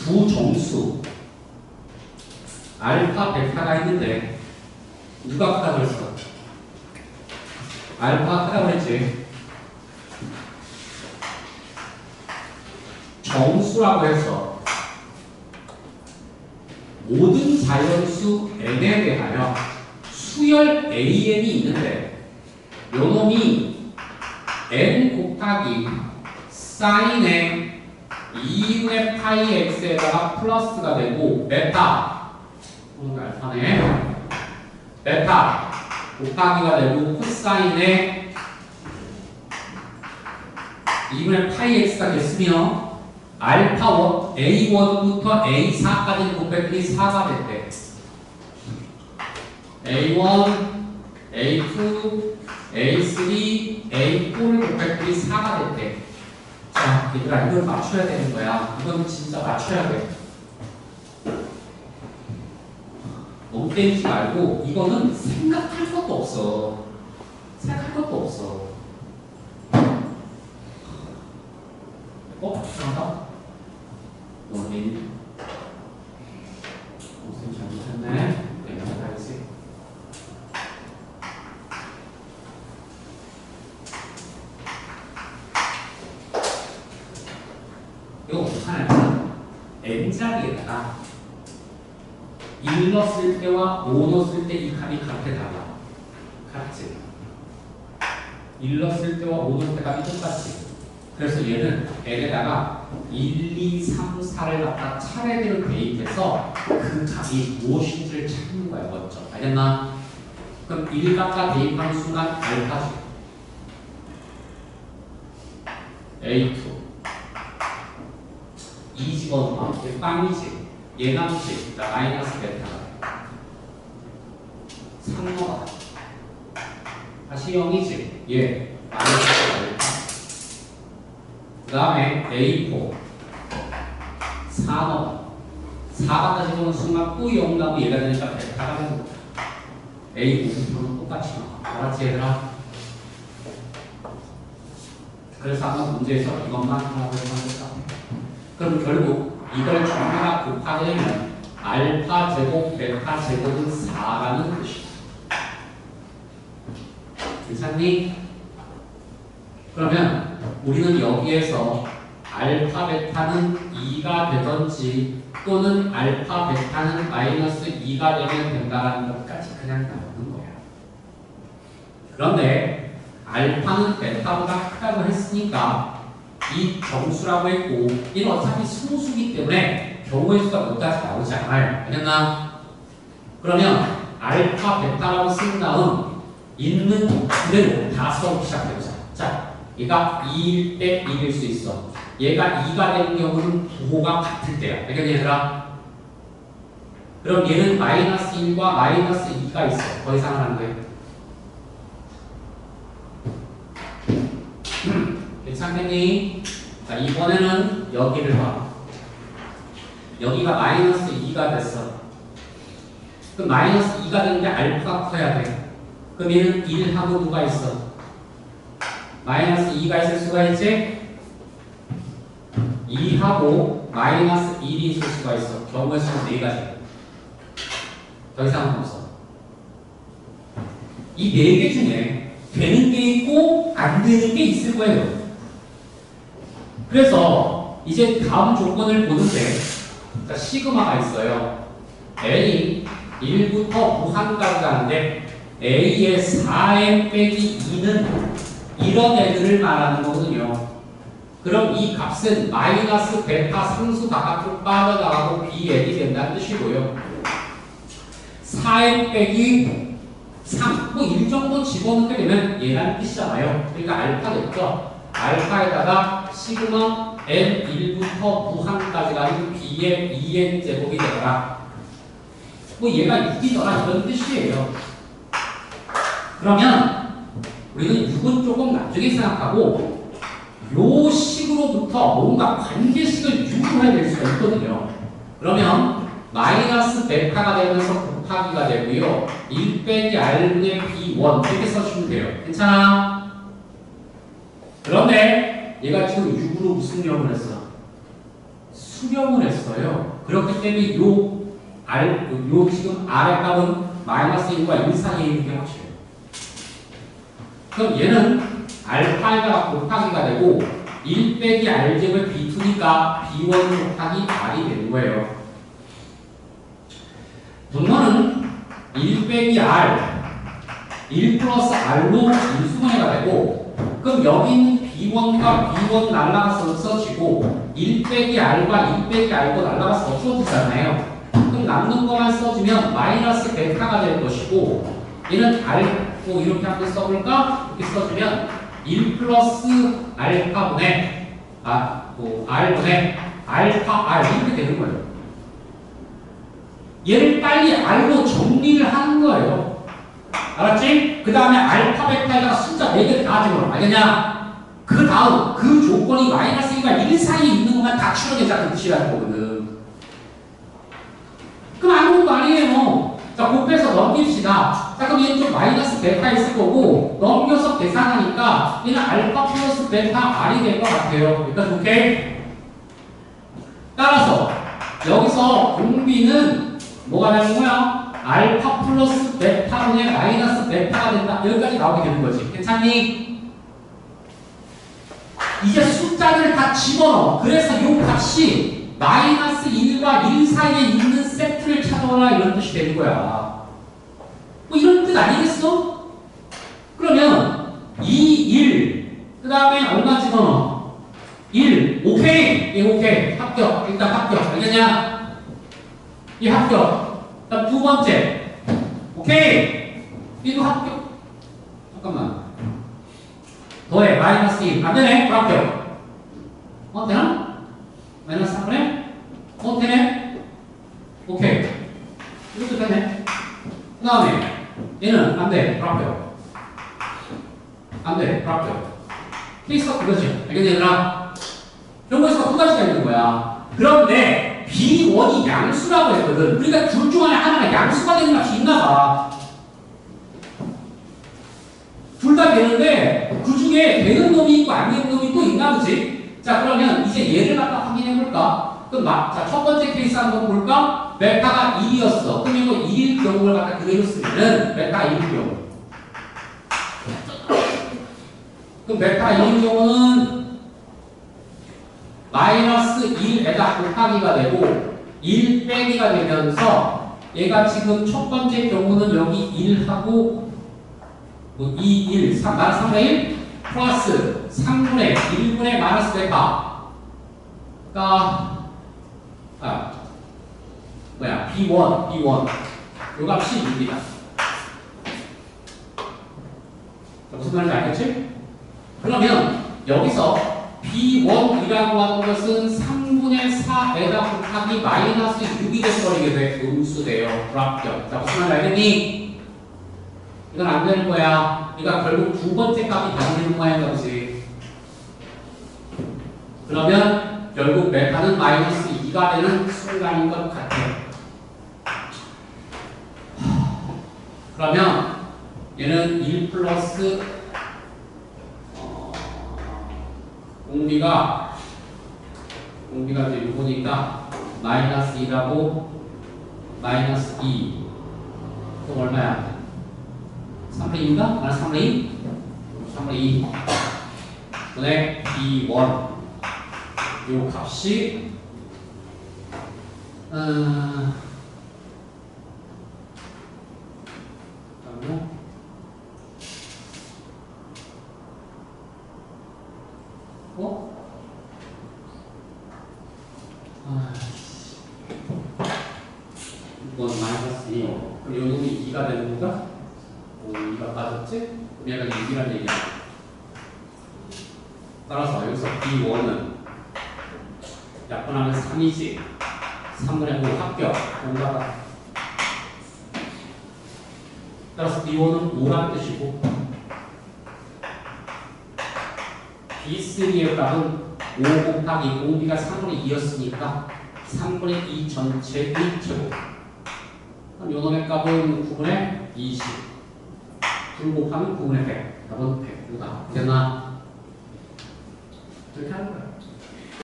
두 정수 알파, 베타가 있는데 누가 크다고 했어? 알파가 크다고 했지. 정수라고 해서 모든 자연수 n에 대하여 수열 an이 있는데 요놈이 n 곱하기 사인의 2분의 파이 x에다가 플러스가 되고 베타 알파네 베타 곱하기가 되고 코사인의 2분의 파이 x가 됐으며 알파 A1부터 A4까지 곱했더니 4가 됐대. A1, A2, A3, A4를 곱했더니 4가 됐대. 자, 얘들아 이걸 맞춰야 되는 거야. 이건 진짜 맞춰야 돼. 너무 때리지 말고 이거는 생각할 것도 없어. 생각할 것도 없어. 잠깐만. 원인 무슨 잘못했네. 네, 잘했지. 이거 어떡하냐면 n자리에다가 1 넣었을 때와 5 넣었을 때 이 값이 같게 달라. 같지? 1 넣었을 때와 5 넣었을 때 값이 똑같지? 그래서 얘는 n에다가 1, 2, 3, 4를 갖다 차례대로 대입해서 그 값이 무엇인지를 찾는 거야. 먼저. 알겠나? 그럼 1 갖다 대입하는 순간 알파지. A2 2 집어넣어. 얘 빵이지. 얘 남지. 자, 마이너스 베타가 3 넣어. 다시 0이지. 얘 마이너스 베타. 그 다음에 A4 4 넣어. 4가 다시 보는 순간 또 0 나고 얘가 되니까 베타가 되는 거야. A5는 똑같이 나와. 알았지 얘들아? 그래서 아까 문제에서 이것만 하라고 했습니다. 그럼 결국 이걸 전부 다 곱하게 되면 알파 제곱 베타 제곱은 4라는 뜻이다. 괜찮니? 그러면 우리는 여기에서 알파 베타는 2가 되던지 또는 알파 베타는 마이너스 2가 되면 된다는 것까지 그냥 나오는 거야. 그런데 알파는 베타보다 크다고 했으니까 이 정수라고 했고 얘는 어차피 소수기 때문에 경우의 수가 몇까지 나오지 않아요. 알겠나? 그러면 알파 베타라고 쓴 다음 있는 그대로 다 써보기 시작해보자. 자, 얘가 2일 때 1일 수 있어. 얘가 2가 되는 경우는 부호가 같을 때야. 알겠니 얘들아? 그럼 얘는 마이너스 1과 마이너스 2가 있어. 더 이상은 안 돼. 괜찮겠니? 자, 이번에는 여기를 봐. 여기가 마이너스 2가 됐어. 그럼 마이너스 2가 되는데 알파가 커야 돼. 그럼 얘는 1하고 누가 있어? 마이너스 2가 있을 수가 있지? 2하고 마이너스 1이 있을 수가 있어. 경우의 수는 4가지. 더 이상은 없어. 이 4개 중에 되는 게 있고 안 되는 게 있을 거예요. 그래서 이제 다음 조건을 보는데 자, 시그마가 있어요. A 1부터 무한까지 가는데 A의 4m 빼기 2는 이런 애들을 말하는 거거든요. 그럼 이 값은 마이너스 베타 상수 바깥으로 빠져나가고 Bn이 된다는 뜻이고요. 4m 빼기 3, 뭐 1 정도 집어넣게 되면 얘라는 뜻이잖아요. 그러니까 알파 됐죠. 알파에다가 시그마 n1부터 무한까지 가는 bn 2n 제곱이 되더라. 뭐 얘가 6이더라 이런 뜻이에요. 그러면 우리는 6은 조금 나중에 생각하고 요 식으로부터 뭔가 관계식을 유도해야 될 수가 있거든요. 그러면 마이너스 베타가 되면서 곱하기가 되고요. 1 빼기 r분의 b1 이렇게 써주시면 돼요. 괜찮아? 그런데 얘가 지금 6으로 무슨 역을 했어? 수렴을 했어요. 그렇기 때문에 요 지금 R의 값은 마이너스 1과 1 사이에 있는 게 확실해요. 그럼 얘는 알파가 곱하기가 되고 1 빼기 R제곱의 B2니까 B1 곱하기 R이 되는 거예요. 분모는 1 빼기 R 1 플러스 R로 인수분해가 되고 그럼 여기 있는 B1과 B1 날라가서 써지고 1 빼기 R과 2 빼기 R도 날라가서 없어지잖아요. 그럼 남는 것만 써주면 마이너스 베타가 될 것이고 얘는 R고 이렇게 한번 써볼까? 이렇게 써주면 1 플러스 알파분의 R분의 알파 R 이렇게 되는 거예요. 얘를 빨리 R로 정리를 하는 거예요. 알았지? 그 다음에 알파 베타에다가 숫자 4개 다 집어넣어. 알겠냐? 그 다음 그 조건이 마이너스 1과 1 사이에 있는 것만 다 추려내자는 뜻이라는 거거든. 그럼 아무것도 아니에요. 자, 곱해서 넘깁시다. 자, 그럼 얘는 좀 마이너스 베타 있을 거고 넘겨서 계산하니까 얘는 알파 플러스 베타 R이 될 것 같아요. 일단 오케이? 따라서 여기서 공비는 뭐가 되는 거야? 알파 플러스 베타분의 마이너스 베타가 된다. 여기까지 나오게 되는 거지. 괜찮니? 이제 숫자를 다 집어넣어. 그래서 이 값이 마이너스 1과 1 사이에 있는 세트를 찾아오라 이런 뜻이 되는 거야. 뭐 이런 뜻 아니겠어? 그러면 2, 1, 그 다음에 얼마 집어넣어? 1, 오케이! 예, 오케이. 합격. 일단 합격. 알겠냐? 이 합격. 그다음 두 번째. 오케이! 이도 합격. 잠깐만. 더해. 마이너스 1. 안 되네. 불합격. 되나? 마이너스 3분의? 되네? 오케이. 이것도 되네. 그 다음에 얘는 안 돼. 불합격. 안 돼. 불합격. 케이스가 그거지. 알겠니 얘들아? 이런 거에서 두 가지가 있는 거야. 그런데 B1이 양수라고 했거든. 그러니까 둘 중 안에 하나가 양수가 되는 값이 있나 봐. 둘 다 되는데 그 중에 되는 놈이 있고 안 되는 놈이 또 있나 보지? 자, 그러면 이제 얘를 갖다 확인해 볼까? 그럼 자, 첫 번째 케이스 한번 볼까? 베타가 1이었어. 그럼 이거 1일 경우를 갖다 그대로 쓰면은 베타 1일 경우. 그럼 베타 1일 경우는 마이너스 1에다 곱하기가 되고 1 빼기가 되면서 얘가 지금 첫 번째 경우는 여기 1하고 2, 1, 3, 마이너스 3분의 1 플러스 3분의 1분의 마이너스 베타 B1 요 값이 6이다. 무슨 말인지 알겠지? 그러면 여기서 B1이라고 하는 것은 3분의 4에다 곱하기 마이너스 6이 돼버리게 돼. 음수돼요. 불합격. 자, 무슨 말인지 알겠니? 이건 안 되는 거야. 그러니까 결국 두 번째 값이 반대되는 거야, 그렇지? 그러면 결국 베타는 마이너스 2가 되는 순간인 것 같아요. 그러면 얘는 1 플러스 공비가 이제 6이니까 마이너스 2라고 마이너스 2 그럼 얼마야? 3분의 2인가? 마이너스 3분의 2? 3분의 2 분의 B1 요 값이 이건 마이너스 2. 그럼 요 놈이 2가 되는 건가? 2가 빠졌지? 그럼 얘가 6이라는 얘기야. 따라서 여기서 B1은 약분하면 3이지. 3분의 5 합격. 공부하다. 따라서 B1은 5라는 뜻이고 B3의 값은 5 곱하기 공비가 3분의 2였으니까 3분의 2 전체 1제곱. 그럼 요 놈의 값은 9분의 20. 9 곱하면 9분의 100. 답은 100. 됐나? 이렇게 하는 거야.